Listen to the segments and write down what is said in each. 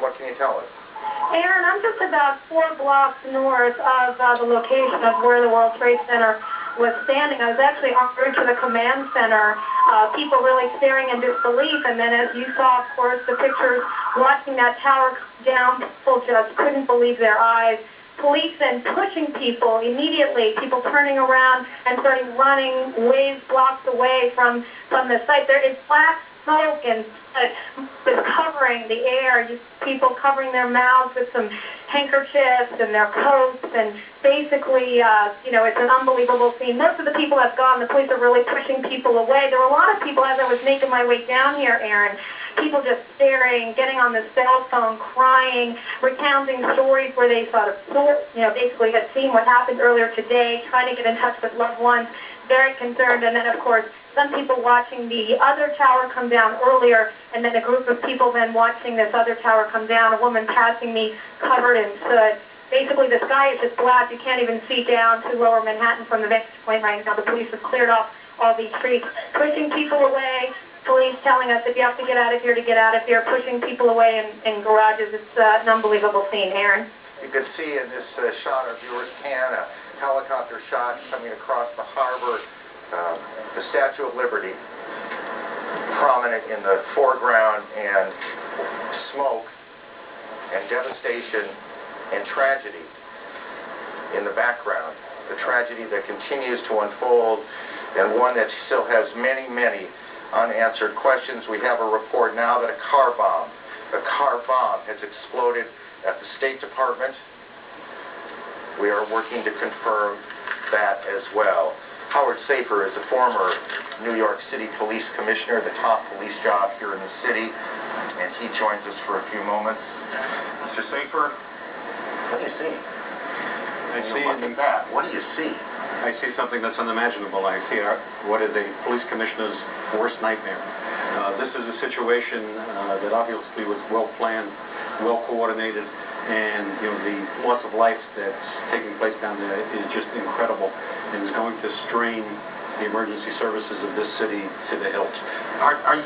what can you tell us? Aaron, I'm just about 4 blocks north of the location of where the World Trade Center was standing. I was actually en route to the command center, people really staring in disbelief, and then as you saw, of course, the pictures watching that tower come down, people just couldn't believe their eyes. Police then pushing people immediately, people turning around and starting running ways blocks away from the site. There is black smoke and is covering the air. You see people covering their mouths with some handkerchiefs and their coats, and basically, it's an unbelievable scene. Most of the people have gone. The police are really pushing people away. There were a lot of people as I was making my way down here, Aaron. People just staring, getting on the cell phone, crying, recounting stories where they sort of, basically had seen what happened earlier today, trying to get in touch with loved ones, very concerned. And then, of course, some people watching the other tower come down earlier, and then a group of people then watching this other tower come down, a woman passing me covered in soot. Basically, the sky is just black. You can't even see down to lower Manhattan from the vantage point right now. The police have cleared off all these streets, pushing people away. Police telling us if you have to get out of here, to get out of here, pushing people away in garages. It's an unbelievable scene, Aaron. You can see in this shot of yours, Can, a helicopter shot coming across the harbor, the Statue of Liberty prominent in the foreground, and smoke and devastation and tragedy in the background. The tragedy that continues to unfold, and one that still has many, many unanswered questions. We have a report now that a car bomb has exploded at the State Department. We are working to confirm that as well. Howard Safer is a former New York City Police Commissioner, the top police job here in the city, and he joins us for a few moments. Mr. Safer, what do you see? Look at that. What do you see? I see something that's unimaginable. I see what is a police commissioner's worst nightmare. This is a situation that obviously was well planned, well coordinated, and the loss of life that's taking place down there is just incredible, and is going to strain the emergency services of this city to the hilt. Are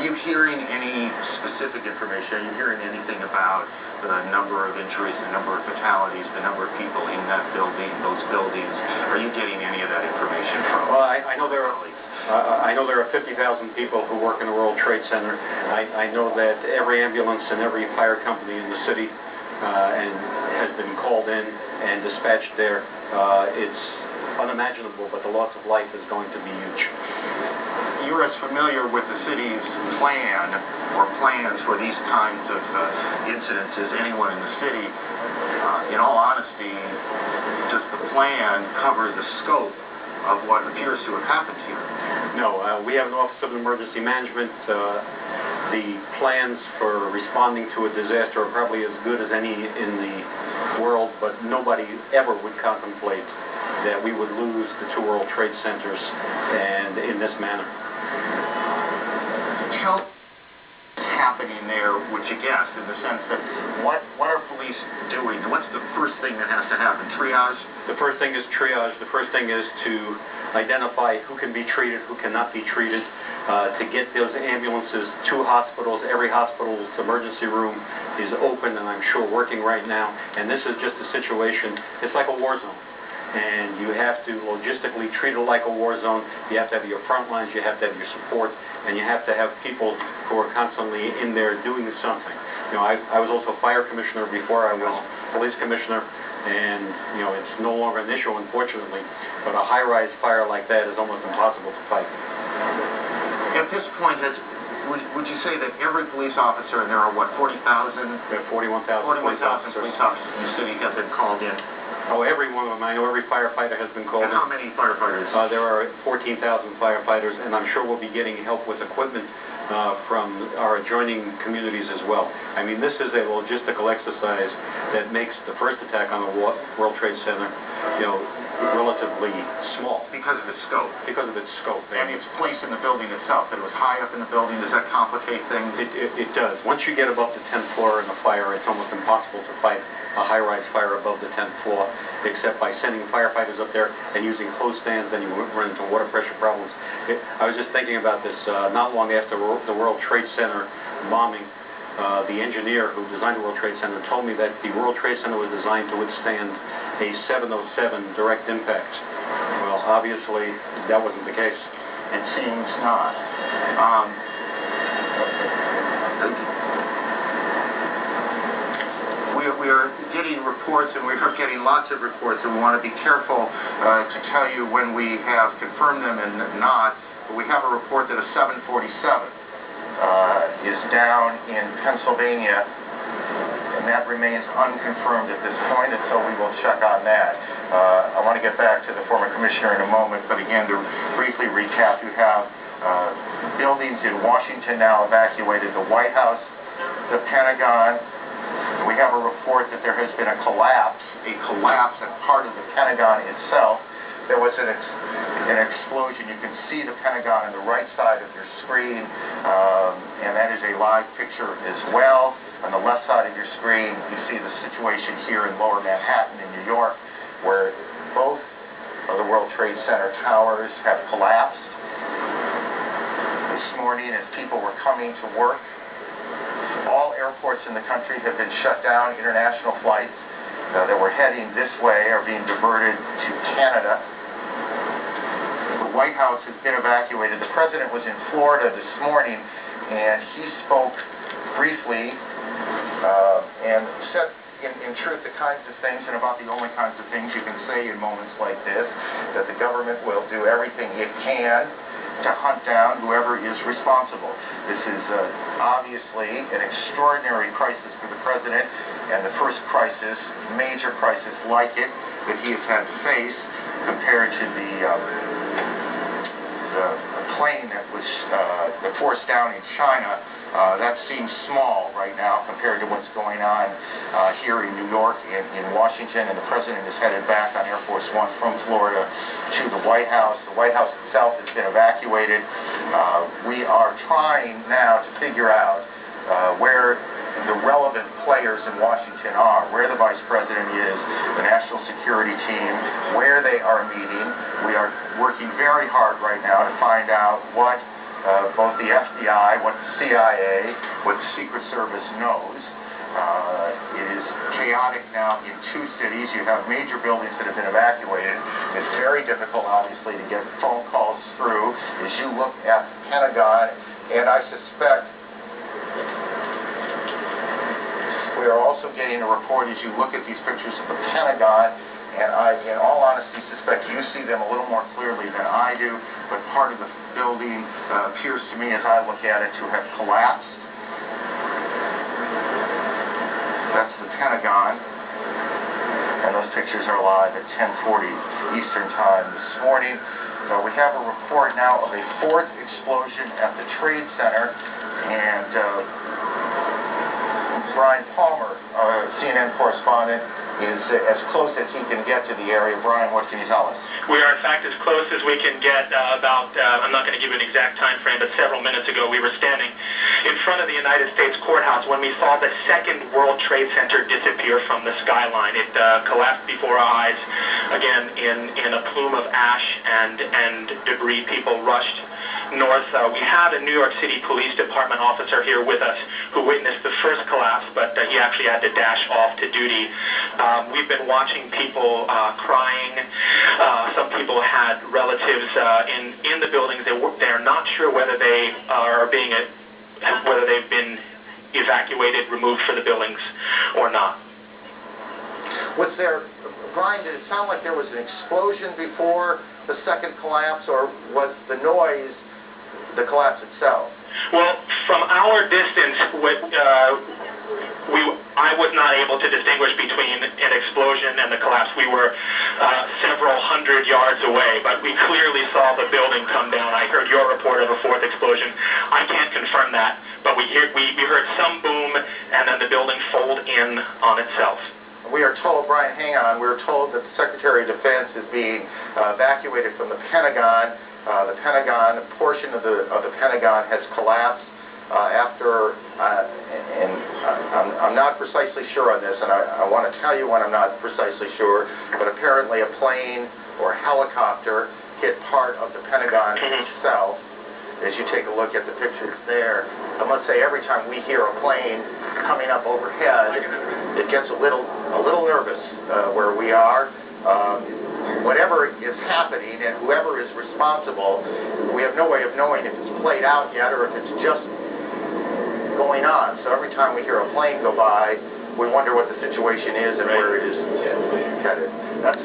you hearing any specific information? Are you hearing anything about the number of injuries, the number of fatalities, the number of people in that building, those buildings? Are you getting any of that information from? Well, I know there are 50,000 people who work in the World Trade Center. I know that every ambulance and every fire company in the city has been called in and dispatched there. It's unimaginable, but the loss of life is going to be huge. You're as familiar with the city's plan or plans for these kinds of incidents as anyone in the city. In all honesty, does the plan cover the scope of what appears to have happened here? No, we have an Office of Emergency Management. The plans for responding to a disaster are probably as good as any in the world, but nobody ever would contemplate that we would lose the 2 World Trade Centers and in this manner. Tell what's happening there, would you guess, in the sense that what are police doing? What's the first thing that has to happen? Triage? The first thing is triage. The first thing is to identify who can be treated, who cannot be treated, to get those ambulances to hospitals. Every hospital's emergency room is open and I'm sure working right now. And this is just a situation, it's like a war zone. And you have to logistically treat it like a war zone. You have to have your front lines, you have to have your support, and you have to have people who are constantly in there doing something. I was also fire commissioner before I was police commissioner, and it's no longer an issue, unfortunately. But a high-rise fire like that is almost impossible to fight. At this point, would you say that every police officer, and there are what, 40,000? There are 41,000 police officers in the city have been called in? Oh, every one of them. I know every firefighter has been called in. And how many firefighters? There are 14,000 firefighters, and I'm sure we'll be getting help with equipment from our adjoining communities as well. I mean, this is a logistical exercise that makes the first attack on the World Trade Center, relatively small. Because of its scope. Because of its scope. And its place in the building itself. That it was high up in the building. Does that complicate things? It does. Once you get above the 10th floor in a fire, it's almost impossible to fight a high-rise fire above the 10th floor, except by sending firefighters up there and using hose stands. Then you run into water pressure problems. I was just thinking about this not long after the World Trade Center bombing. the engineer who designed the World Trade Center told me that the World Trade Center was designed to withstand a 707 direct impact. Well, obviously, that wasn't the case. It seems not. We are getting reports, and we are getting lots of reports, and we want to be careful to tell you when we have confirmed them and not. But we have a report that a 747 is down in Pennsylvania, and that remains unconfirmed at this point, and so we will check on that. I want to get back to the former commissioner in a moment, but again, to briefly recap, you have buildings in Washington now evacuated, the White House, the Pentagon. We have a report that there has been a collapse at part of the Pentagon itself. There was an explosion. You can see the Pentagon on the right side of your screen, and that is a live picture as well. On the left side of your screen, you see the situation here in Lower Manhattan in New York, where both of the World Trade Center towers have collapsed. This morning, as people were coming to work, all airports in the country have been shut down. International flights that were heading this way are being diverted to Canada. The White House has been evacuated. The president was in Florida this morning, and he spoke briefly and said, in truth, the kinds of things, and about the only kinds of things you can say in moments like this, that the government will do everything it can to hunt down whoever is responsible. This is obviously an extraordinary crisis for the president, and the first crisis, major crisis like it, that he has had to face, compared to the plane that was forced down in China. That seems small right now compared to what's going on here in New York and in Washington, and the president is headed back on Air Force One from Florida to the White House. The White House itself has been evacuated. We are trying now to figure out where the relevant players in Washington are, where the Vice President is, the National Security Team, where they are meeting. We are working very hard right now to find out what both the FBI, what the CIA, what the Secret Service knows. It is chaotic now in two cities. You have major buildings that have been evacuated. It's very difficult, obviously, to get phone calls through as you look at the Pentagon, and I suspect we are also getting a report as you look at these pictures of the Pentagon, and I, in all honesty, suspect you see them a little more clearly than I do, but part of the building appears to me, as I look at it, to have collapsed. That's the Pentagon, and those pictures are live at 10:40 Eastern Time this morning. We have a report now of a fourth explosion at the Trade Center, and Brian Palmer, CNN correspondent, is as close as he can get to the area. Brian, what can you tell us? We are, in fact, as close as we can get. I'm not going to give you an exact time frame, but several minutes ago we were standing in front of the United States Courthouse when we saw the second World Trade Center disappear from the skyline. It collapsed before our eyes, again, in a plume of ash and debris. People rushed north. We have a New York City Police Department officer here with us who witnessed the first collapse, but he actually had to dash off to duty. We've been watching people crying. Some people had relatives in the buildings. They're not sure whether they are whether they've been evacuated, removed for the buildings, or not. Was there, Brian, did it sound like there was an explosion before the second collapse, or was the noise the collapse itself? Well, from our distance, I was not able to distinguish between an explosion and the collapse. We were several hundred yards away, but we clearly saw the building come down. I heard your report of a fourth explosion. I can't confirm that, but we heard some boom, and then the building fold in on itself. We are told, Brian, hang on, we are told that the Secretary of Defense is being evacuated from the Pentagon. The Pentagon, a portion of the Pentagon has collapsed after, and I'm not precisely sure on this, and I want to tell you when I'm not precisely sure, but apparently a plane or helicopter hit part of the Pentagon itself, as you take a look at the pictures there. And let's say every time we hear a plane coming up overhead, it gets a little nervous where we are. Whatever is happening and whoever is responsible, we have no way of knowing if it's played out yet or if it's just going on. So every time we hear a plane go by, we wonder what the situation is and where it is headed. That's